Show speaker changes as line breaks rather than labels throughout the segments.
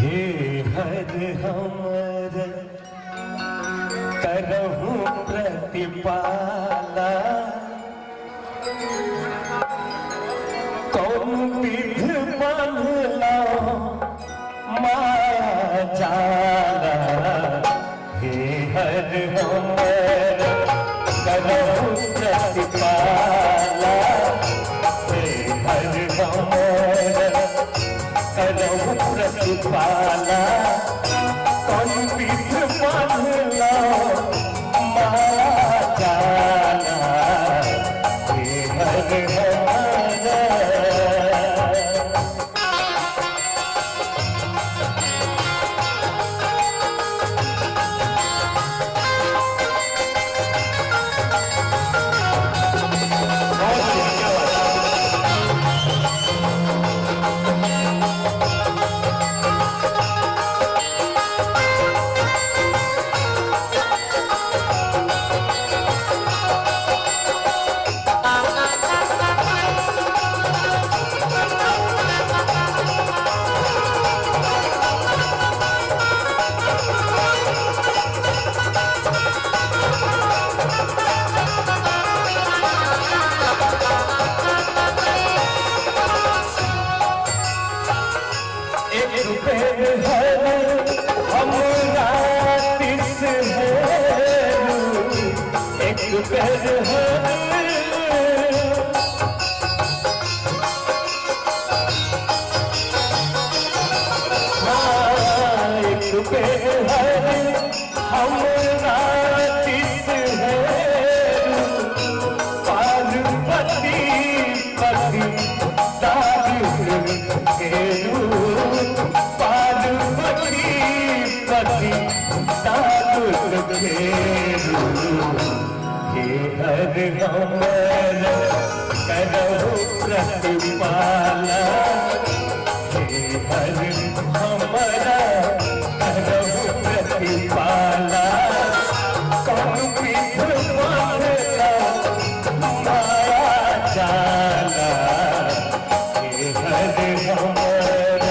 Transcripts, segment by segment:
हे हर हमर करहु प्रतिपाला कौन विध बांधला माया जाला हे हर हमर करहु प्रतिपाला हे हर हमर करहु प्रतिपाला कौन विध बांधला माया जाला हे हर हमर करहु प्रतिपाला हे हर हमरा करहु प्रतिपाला कौन विध बांधला माया जाला हे हर हमरा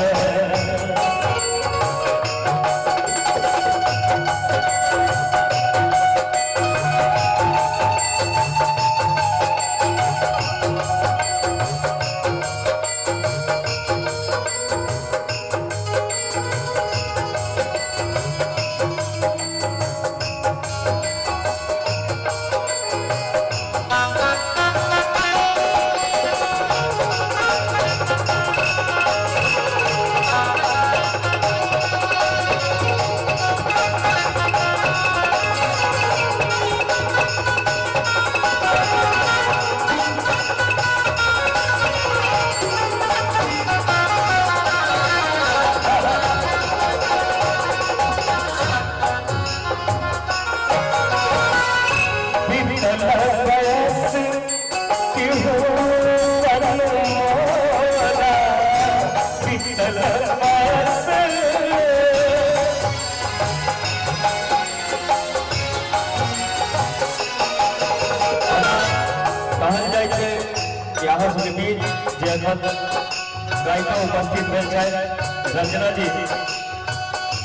गायिका उपस्थित भेल छथि रंजना जी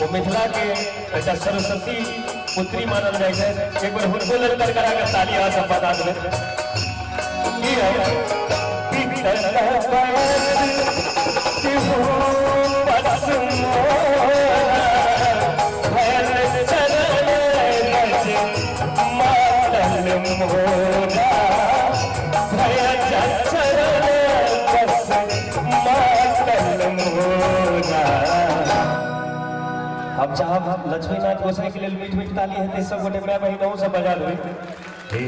ओ मिथिला के एकटा सरस्वती पुत्री मानल जाइ छै एक बार हुनको लेल करकरा के ताली आ सब बता देबै की है भीतर सिहो बस भयल चरण रज मातल मोरा भयल चरण हम चाहब लक्ष्मीनाथ गोसाई के लिए मीठ मीठ ताली है सब गोटे मैं बहिनों से बजा लो हे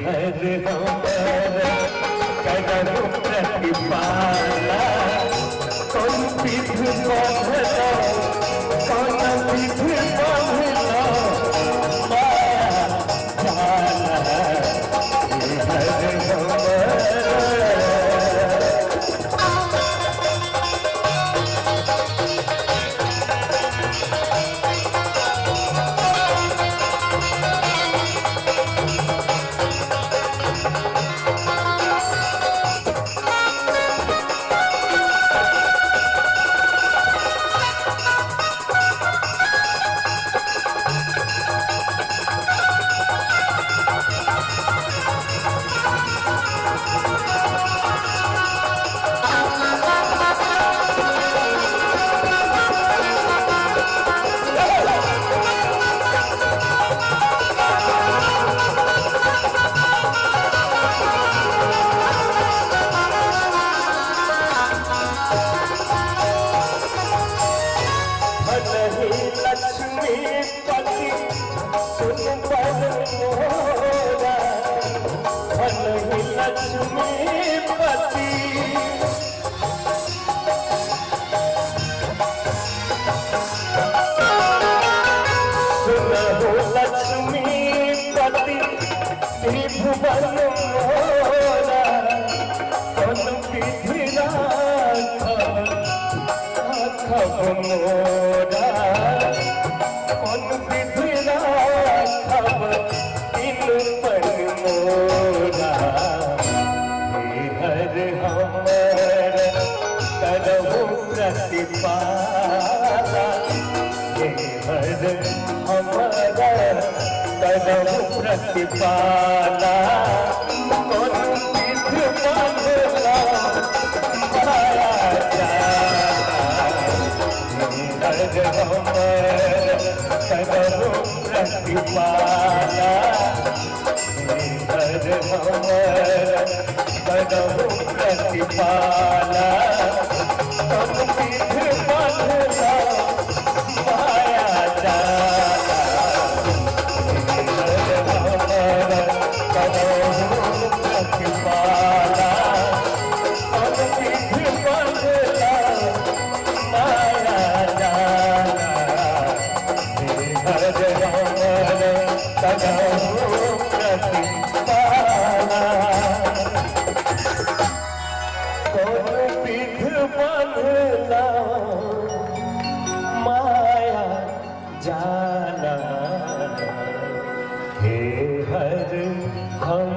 हर हमर करहु प्रतिपाला कौन विध बांधला कौन विध बांधला माया जाला हे हर हमर लक्ष्मीपति सुन पर मोरा भलहि लक्ष्मीपति सुनहु लक्ष्मीपति त्रिभुवन मोरा कौन विधि राघव मोरा कौन विधि राघव इन पर मोरा हे हर हमर करहु प्रतिपाला हे हर हमर करहु प्रतिपाला कौन विधि बांधला पाया हर हमर करहु प्रतिपाला हर हमर करहु प्रतिपाला कौन विधि बांधला पाया जाला हर हमर करहु प्रतिपाला कौन विधि बांधला पाया जाला हर हमर करहु प्रतिपाला कौन विधि बांधला माया जाला हे हर हम